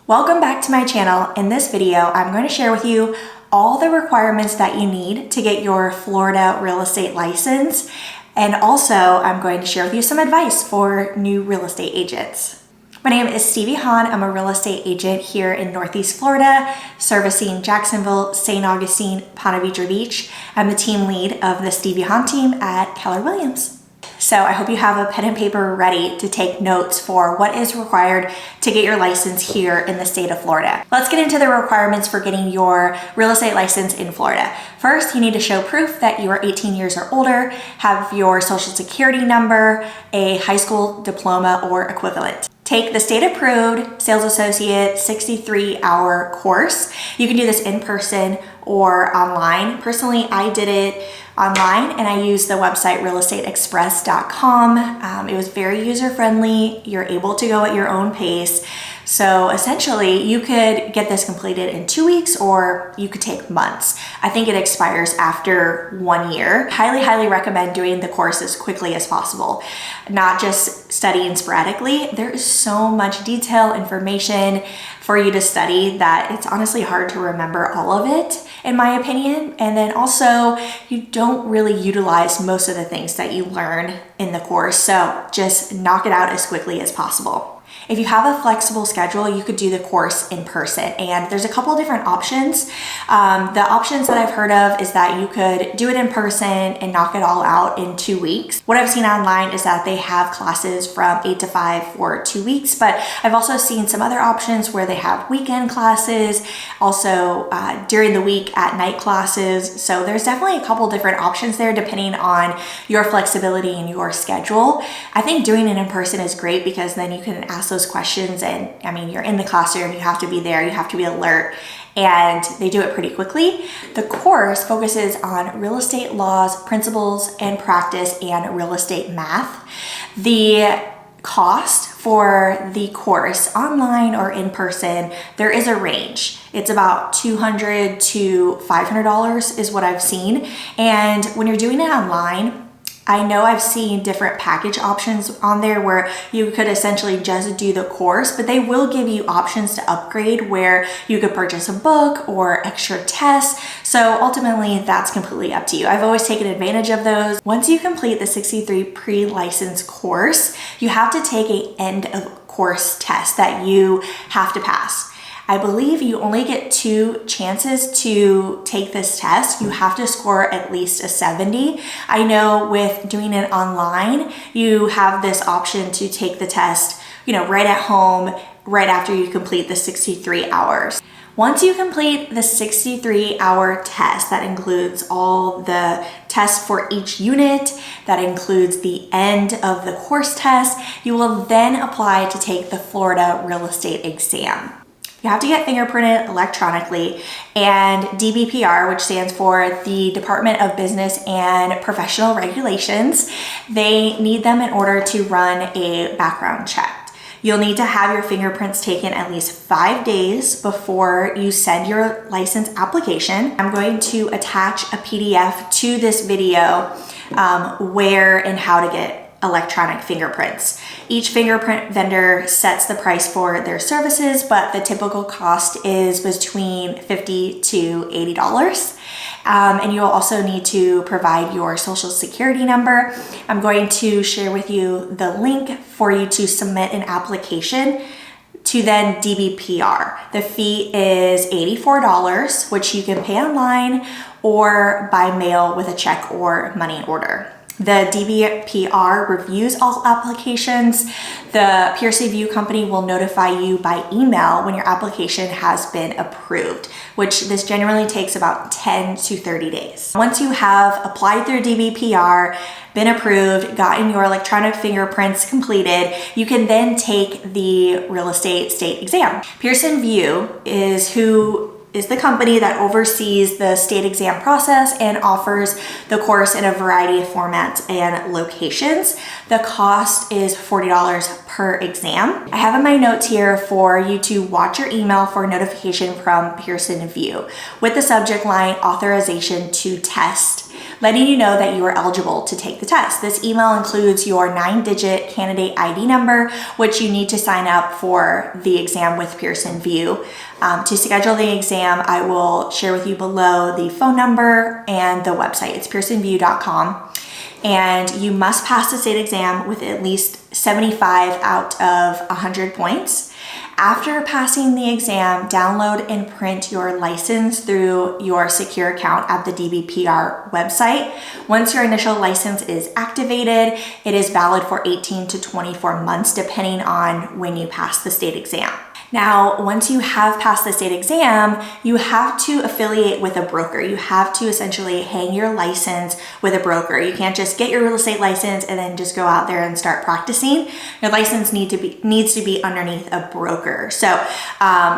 Welcome back to my channel. In this video, I'm going to share with you all the requirements that you need to get your Florida real estate license. And also, I'm going to share with you some advice for new real estate agents. My name is Stevie. I'm a real estate agent here in Northeast Florida, servicing Jacksonville, St. Augustine, Ponte Vedra Beach. I'm the team lead of the Stevie team at Keller Williams. So I hope you have a pen and paper ready to take notes for what is required to get your license here in the state of Florida. Let's get into the requirements for getting your real estate license in Florida. First, you need to show proof that you are 18 years or older, have your social security number, a high school diploma or equivalent. Take the state-approved Sales Associate 63-hour course. You can do this in person or online. Personally, I did it online and I used the website realestateexpress.com. It was very user-friendly. You're able to go at your own pace. So essentially, you could get this completed in 2 weeks or you could take months. I think it expires after 1 year. Highly recommend doing the course as quickly as possible, not just studying sporadically. There is so much detail, information for you to study that it's honestly hard to remember all of it, in my opinion. And then also, you don't really utilize most of the things that you learn in the course. So just knock it out as quickly as possible. If you have a flexible schedule, you could do the course in person, and there's a couple different options. The options that I've heard of is that you could do it in person and knock it all out in 2 weeks. What I've seen online is that they have classes from 8 to 5 for 2 weeks, but I've also seen some other options where they have weekend classes, also during the week at night classes. So there's definitely a couple different options there depending on your flexibility and your schedule. I think doing it in person is great because then you can ask those questions, and I mean, you're in the classroom, you have to be there, you have to be alert, and they do it pretty quickly. The course focuses on real estate laws, principles, and practice, and real estate math. The cost for the course, online or in person, there is a range. It's about $200 to $500 is what I've seen. And when you're doing it online, I know I've seen different package options on there where you could essentially just do the course, but they will give you options to upgrade where you could purchase a book or extra tests. So ultimately, that's completely up to you. I've always taken advantage of those. Once you complete the 63 pre-license course, you have to take an end of course test that you have to pass. I believe you only get 2 chances to take this test. You have to score at least a 70. I know with doing it online, you have this option to take the test, right at home, right after you complete the 63 hours. Once you complete the 63-hour test, that includes all the tests for each unit, that includes the end of the course test, you will then apply to take the Florida real estate exam. You have to get fingerprinted electronically, and DBPR, which stands for the Department of Business and Professional Regulations, they need them in order to run a background check. You'll need to have your fingerprints taken at least 5 days before you send your license application. I'm going to attach a PDF to this video where and how to get electronic fingerprints. Each fingerprint vendor sets the price for their services, but the typical cost is between $50 to $80. And you'll also need to provide your social security number. I'm going to share with you the link for you to submit an application to then DBPR. The fee is $84, which you can pay online or by mail with a check or money order. The DBPR reviews all applications. The peer review company will notify you by email when your application has been approved, which this generally takes about 10 to 30 days. Once you have applied through DBPR, been approved, gotten your electronic fingerprints completed, you can then take the real estate state exam. Pearson VUE is the company that oversees the state exam process and offers the course in a variety of formats and locations. The cost is $40 per exam. I have in my notes here for you to watch your email for a notification from Pearson VUE with the subject line authorization to test. letting you know that you are eligible to take the test. This email includes your 9-digit candidate ID number, which you need to sign up for the exam with Pearson VUE. To schedule the exam, I will share with you below the phone number and the website. It's pearsonvue.com. And you must pass the state exam with at least 75 out of 100 points. After passing the exam, download and print your license through your secure account at the DBPR website. Once your initial license is activated, it is valid for 18 to 24 months, depending on when you pass the state exam. Now, once you have passed the state exam, you have to affiliate with a broker. You have to essentially hang your license with a broker. You can't just get your real estate license and then just go out there and start practicing. Your license needs to be underneath a broker. So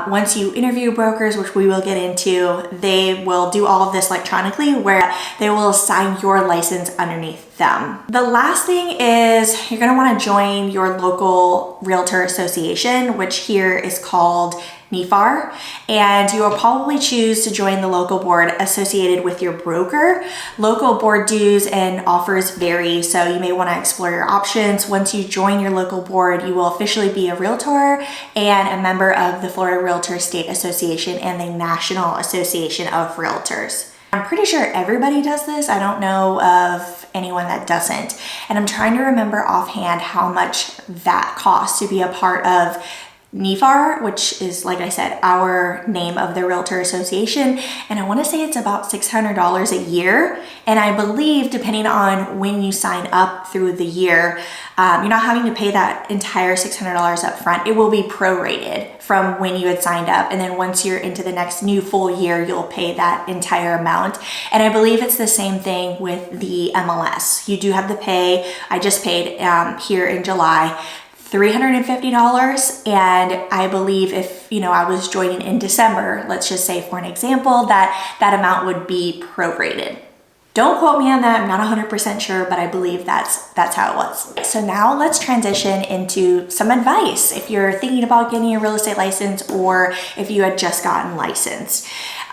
once you interview brokers, which we will get into, they will do all of this electronically where they will assign your license underneath them. The last thing is you're going to want to join your local realtor association, which here is called NEFAR, and you will probably choose to join the local board associated with your broker. Local board dues and offers vary, so you may want to explore your options. Once you join your local board, you will officially be a realtor and a member of the Florida Realtor State Association and the National Association of Realtors. I'm pretty sure everybody does this. I don't know of anyone that doesn't. And I'm trying to remember offhand how much that costs to be a part of NEFAR, which is, like I said, our name of the Realtor Association. And I want to say it's about $600 a year. And I believe depending on when you sign up through the year, you're not having to pay that entire $600 up front. It will be prorated from when you had signed up. And then once you're into the next new full year, you'll pay that entire amount. And I believe it's the same thing with the MLS. You do have to pay. I just paid here in July $350, and I believe if I was joining in December, let's just say for an example, that amount would be prorated. Don't quote me on that, I'm not 100% sure, but I believe that's how it was. So now let's transition into some advice if you're thinking about getting a real estate license or if you had just gotten licensed.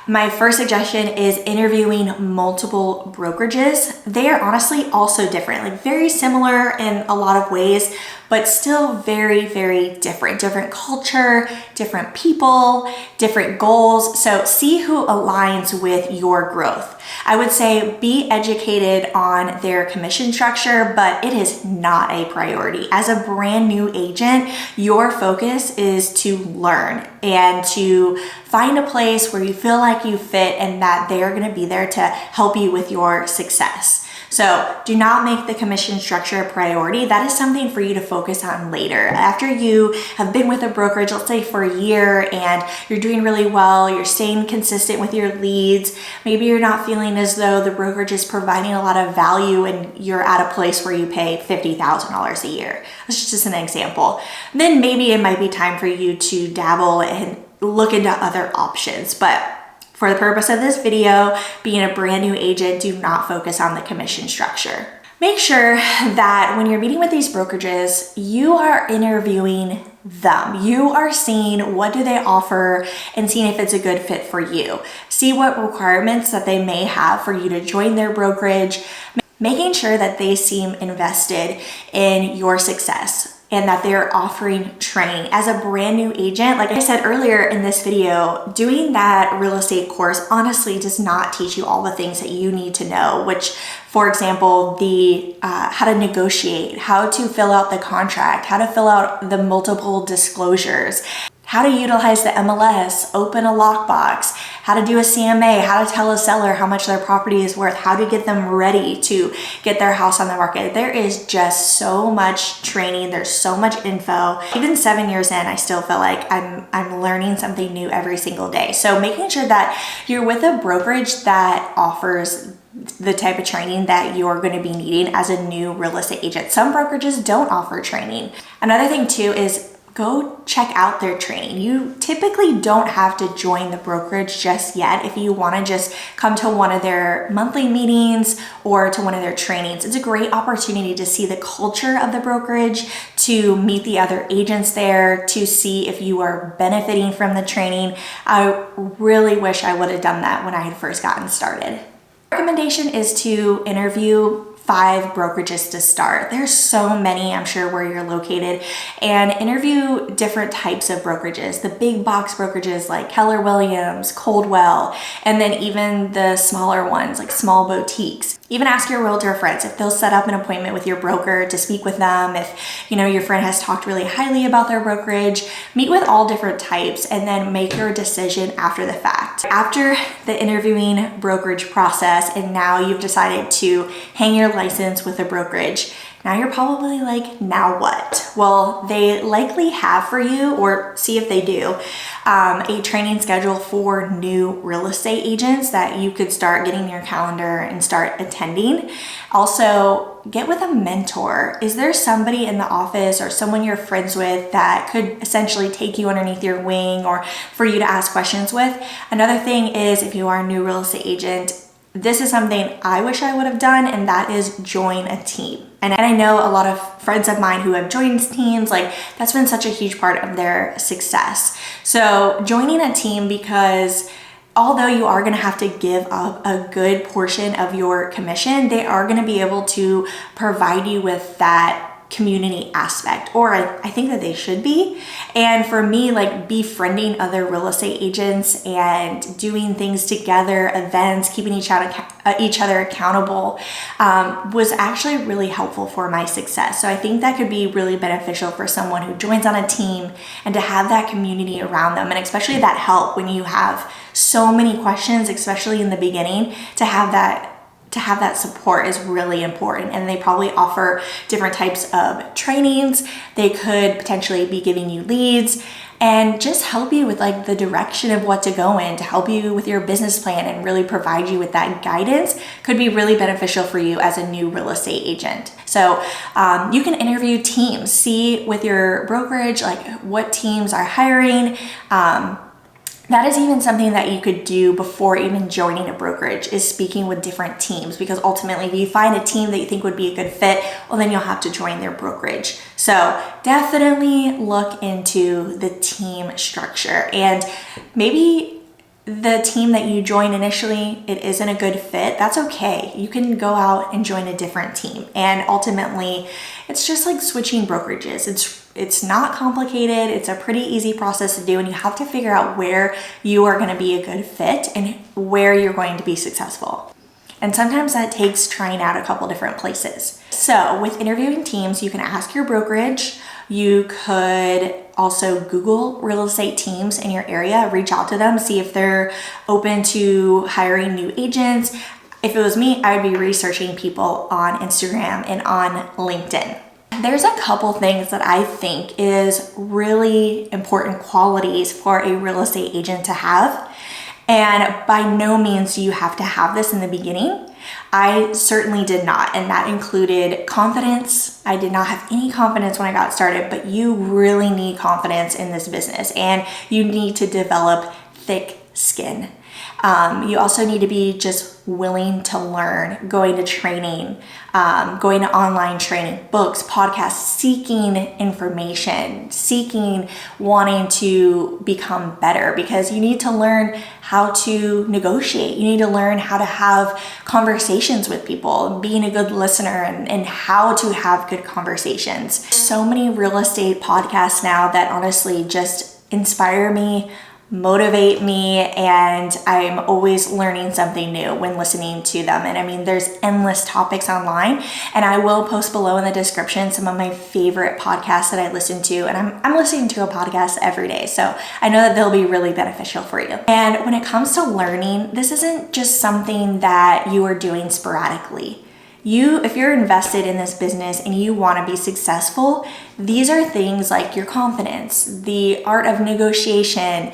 My first suggestion is interviewing multiple brokerages. They are honestly also different, very similar in a lot of ways, but still very, very different. Different culture, different people, different goals. So see who aligns with your growth. I would say be educated on their commission structure, but it is not a priority. As a brand new agent, your focus is to learn and to find a place where you feel like you fit and that they are going to be there to help you with your success. So do not make the commission structure a priority. That is something for you to focus on later. After you have been with a brokerage, let's say for a year, and you're doing really well, you're staying consistent with your leads, maybe you're not feeling as though the brokerage is providing a lot of value and you're at a place where you pay $50,000 a year. That's just an example. Then maybe it might be time for you to dabble and look into other options. But for the purpose of this video, being a brand new agent, do not focus on the commission structure. Make sure that when you're meeting with these brokerages, you are interviewing them. You are seeing what do they offer and seeing if it's a good fit for you. See what requirements that they may have for you to join their brokerage, making sure that they seem invested in your success and that they're offering training. As a brand new agent, like I said earlier in this video, doing that real estate course honestly does not teach you all the things that you need to know, which, for example, how to negotiate, how to fill out the contract, how to fill out the multiple disclosures, how to utilize the MLS, open a lockbox, how to do a CMA, how to tell a seller how much their property is worth, how to get them ready to get their house on the market. There is just so much training. There's so much info. Even 7 years in, I still feel like I'm learning something new every single day. So making sure that you're with a brokerage that offers the type of training that you're going to be needing as a new real estate agent. Some brokerages don't offer training. Another thing too is go check out their training. You typically don't have to join the brokerage just yet if you want to just come to one of their monthly meetings or to one of their trainings. It's a great opportunity to see the culture of the brokerage, to meet the other agents there, to see if you are benefiting from the training. I really wish I would have done that when I had first gotten started. Recommendation is to interview 5 brokerages to start. There's so many, I'm sure, where you're located, and interview different types of brokerages. The big box brokerages like Keller Williams, Coldwell, and then even the smaller ones like small boutiques. Even ask your realtor friends if they'll set up an appointment with your broker to speak with them. If your friend has talked really highly about their brokerage, meet with all different types and then make your decision after the fact. After the interviewing brokerage process, and now you've decided to hang your license with a brokerage, now you're probably like, now what? Well, they likely have for you, or see if they do, a training schedule for new real estate agents that you could start getting in your calendar and start attending. Also, get with a mentor. Is there somebody in the office or someone you're friends with that could essentially take you underneath your wing or for you to ask questions with? Another thing is, if you are a new real estate agent, this is something I wish I would have done, and that is join a team. And I know a lot of friends of mine who have joined teams, like that's been such a huge part of their success. So joining a team, because although you are going to have to give up a good portion of your commission, they are going to be able to provide you with that community aspect, or I think that they should be. And for me, like befriending other real estate agents and doing things together, events, keeping each other accountable, was actually really helpful for my success. So I think that could be really beneficial for someone who joins on a team, and to have that community around them, and especially that help when you have so many questions, especially in the beginning. To have that support is really important. And they probably offer different types of trainings. They could potentially be giving you leads and just help you with like the direction of what to go in, to help you with your business plan and really provide you with that guidance. Could be really beneficial for you as a new real estate agent. So you can interview teams, see with your brokerage like what teams are hiring. That is even something that you could do before even joining a brokerage, is speaking with different teams, because ultimately if you find a team that you think would be a good fit, well, then you'll have to join their brokerage. So definitely look into the team structure, and maybe the team that you join initially, it isn't a good fit. That's okay. You can go out and join a different team. And ultimately, it's just like switching brokerages. It's not complicated. It's a pretty easy process to do, and you have to figure out where you are going to be a good fit and where you're going to be successful. And sometimes that takes trying out a couple different places. So with interviewing teams, you can ask your brokerage. You could also Google real estate teams in your area, reach out to them, see if they're open to hiring new agents. If it was me, I would be researching people on Instagram and on LinkedIn. There's a couple things that I think is really important qualities for a real estate agent to have. And by no means do you have to have this in the beginning. I certainly did not, and that included confidence. I did not have any confidence when I got started, but you really need confidence in this business, and you need to develop thick skin. You also need to be just willing to learn, going to training, going to online training, books, podcasts, seeking information, wanting to become better, because you need to learn how to negotiate. You need to learn how to have conversations with people, being a good listener, and how to have good conversations. So many real estate podcasts now that honestly just inspire me, motivate me, and I'm always learning something new when listening to them. And I mean, there's endless topics online, and I will post below in the description some of my favorite podcasts that I listen to, and I'm listening to a podcast every day, so I know that they'll be really beneficial for you. And when it comes to learning, this isn't just something that you are doing sporadically. If you're invested in this business and you want to be successful, these are things like your confidence, the art of negotiation.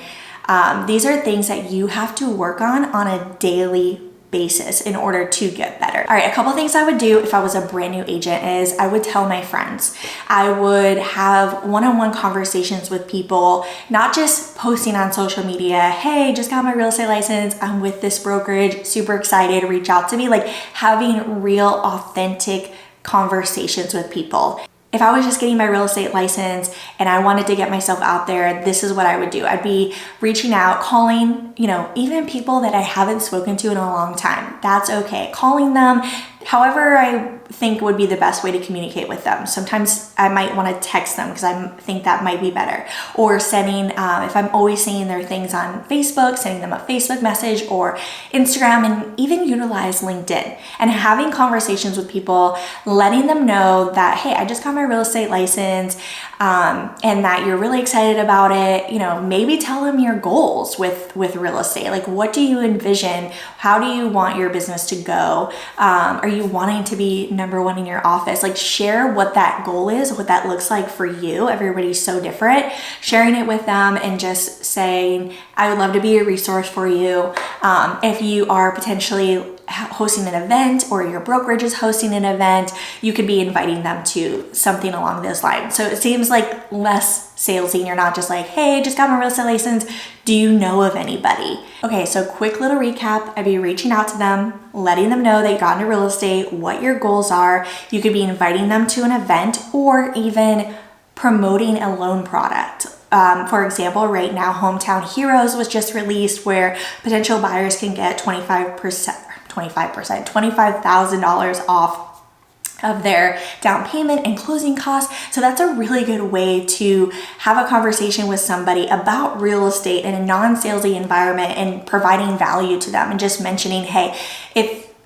These are things that you have to work on a daily basis in order to get better. All right, a couple things I would do if I was a brand new agent is I would tell my friends. I would have one-on-one conversations with people, not just posting on social media, hey, just got my real estate license, I'm with this brokerage, super excited, reach out to me. Like having real, authentic conversations with people. if I was just getting my real estate license and I wanted to get myself out there, this is what I would do. I'd be reaching out, calling, even people that I haven't spoken to in a long time. That's okay. Calling them, however I think would be the best way to communicate with them. Sometimes I might want to text them because I think that might be better. Or sending, if I'm always seeing their things on Facebook, sending them a Facebook message or Instagram, and even utilize LinkedIn and having conversations with people, letting them know that, hey, I just got my real estate license, and that you're really excited about it. Maybe tell them your goals with real estate. Like, what do you envision? How do you want your business to go? Are you wanting to be number one in your office? Like, share what that goal is, what that looks like for you. Everybody's so different. Sharing it with them and just saying, I would love to be a resource for you. If you are potentially hosting an event or your brokerage is hosting an event, you could be inviting them to something along those lines. So it seems like less salesy. You're not just like, hey, just got my real estate license. Do you know of anybody? Okay, so quick little recap. I'd be reaching out to them, letting them know that you got into real estate, what your goals are. You could be inviting them to an event or even promoting a loan product. For example, right now, Hometown Heroes was just released where potential buyers can get $25,000 off of their down payment and closing costs. So that's a really good way to have a conversation with somebody about real estate in a non-salesy environment and providing value to them and just mentioning, hey,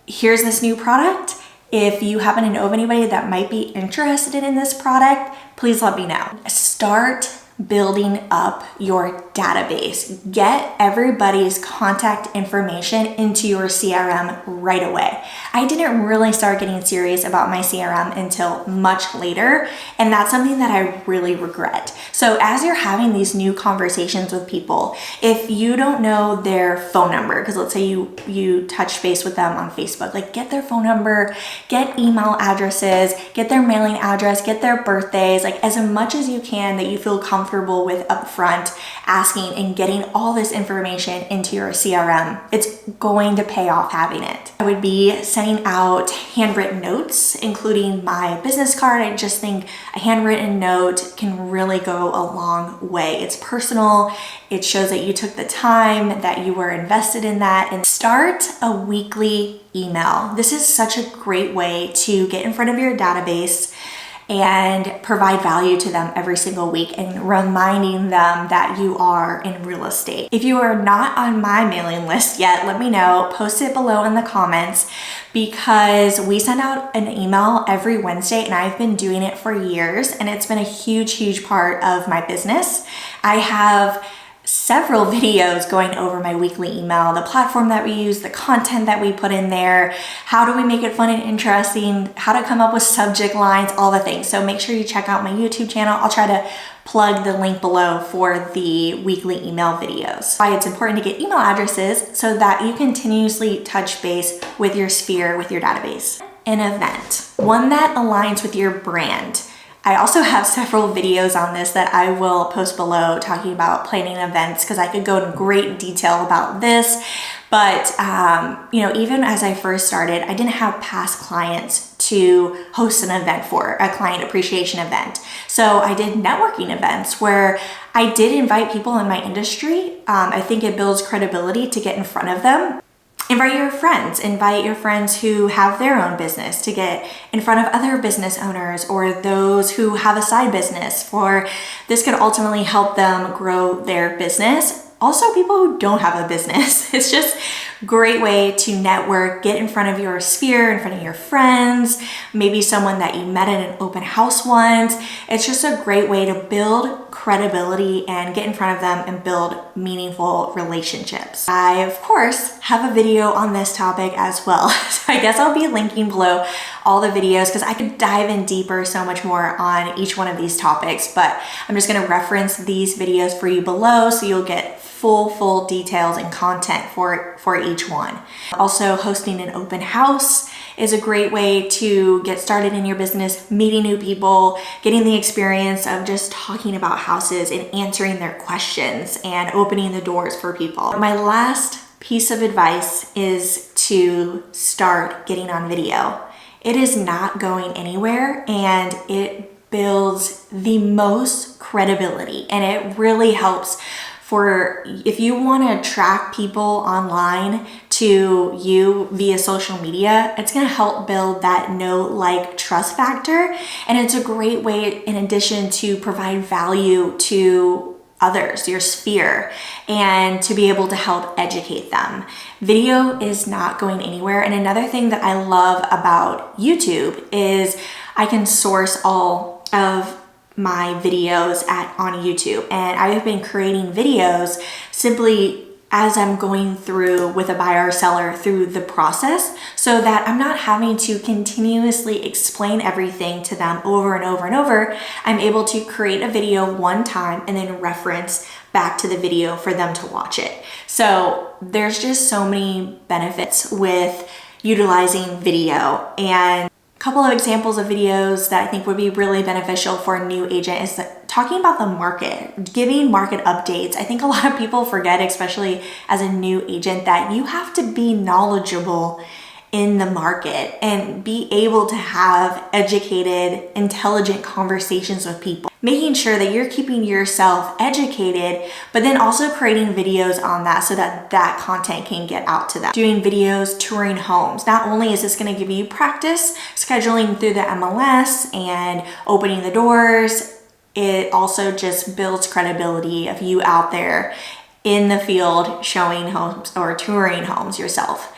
here's this new product. If you happen to know of anybody that might be interested in this product, please let me know. Start building up your database. Get everybody's contact information into your CRM right away. I didn't really start getting serious about my CRM until much later, and that's something that I really regret. So as you're having these new conversations with people, if you don't know their phone number, because let's say you touch base with them on Facebook, like get their phone number, get email addresses, get their mailing address, get their birthdays, like as much as you can that you feel comfortable with upfront asking and getting all this information into your CRM. It's going to pay off having it. I would be sending out handwritten notes, including my business card. I just think a handwritten note can really go a long way. It's personal. It shows that you took the time, that you were invested in that. And start a weekly email. This is such a great way to get in front of your database and provide value to them every single week and reminding them that you are in real estate. If you are not on my mailing list yet, let me know. Post it below in the comments because we send out an email every Wednesday and I've been doing it for years and it's been a huge, huge part of my business. I have several videos going over my weekly email, the platform that we use, the content that we put in there, how do we make it fun and interesting, how to come up with subject lines, all the things. So make sure you check out my YouTube channel. I'll try to plug the link below for the weekly email videos. Why it's important to get email addresses so that you continuously touch base with your sphere, with your database. An event, one that aligns with your brand. I also have several videos on this that I will post below talking about planning events because I could go in great detail about this. But, even as I first started, I didn't have past clients to host an event for, a client appreciation event. So I did networking events where I did invite people in my industry. I think it builds credibility to get in front of them. Invite your friends who have their own business to get in front of other business owners or those who have a side business, for this could ultimately help them grow their business. Also, people who don't have a business. It's just a great way to network, get in front of your sphere, in front of your friends, maybe someone that you met at an open house once. It's just a great way to build credibility and get in front of them and build meaningful relationships. I, of course, have a video on this topic as well. So I guess I'll be linking below all the videos because I could dive in deeper so much more on each one of these topics, but I'm just gonna reference these videos for you below so you'll get full details and content for each one. Also, hosting an open house is a great way to get started in your business, meeting new people, getting the experience of just talking about houses and answering their questions and opening the doors for people. My last piece of advice is to start getting on video. It is not going anywhere and it builds the most credibility, and it really helps for if you want to attract people online to you via social media. It's going to help build that know, like, trust factor, and it's a great way, in addition, to provide value to others, your sphere, and to be able to help educate them. Video is not going anywhere. And another thing that I love about YouTube is I can source all of my videos on YouTube, and I have been creating videos simply as I'm going through with a buyer or seller through the process, so that I'm not having to continuously explain everything to them over and over and over. I'm able to create a video one time and then reference back to the video for them to watch it. So there's just so many benefits with utilizing video. And couple of examples of videos that I think would be really beneficial for a new agent is talking about the market, giving market updates. I think a lot of people forget, especially as a new agent, that you have to be knowledgeable in the market and be able to have educated, intelligent conversations with people. Making sure that you're keeping yourself educated, but then also creating videos on that so that that content can get out to them. Doing videos, touring homes. Not only is this going to give you practice scheduling through the MLS and opening the doors, it also just builds credibility of you out there in the field showing homes or touring homes yourself.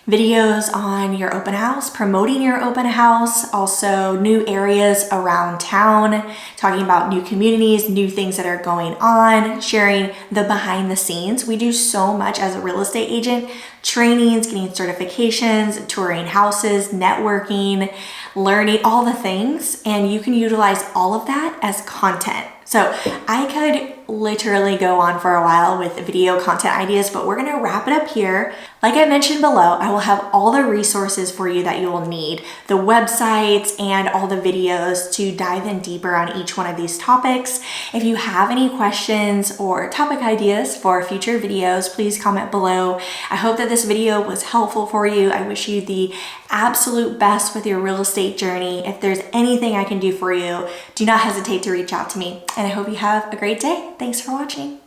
Videos on your open house, promoting your open house, also new areas around town, talking about new communities, new things that are going on, sharing the behind the scenes. We do so much as a real estate agent, trainings, getting certifications, touring houses, networking, learning, all the things, and you can utilize all of that as content. So I could literally go on for a while with video content ideas, but we're gonna wrap it up here. Like I mentioned below, I will have all the resources for you that you will need, the websites and all the videos to dive in deeper on each one of these topics. If you have any questions or topic ideas for future videos, please comment below. I hope that this video was helpful for you. I wish you the absolute best with your real estate journey. If there's anything I can do for you, do not hesitate to reach out to me. And I hope you have a great day. Thanks for watching.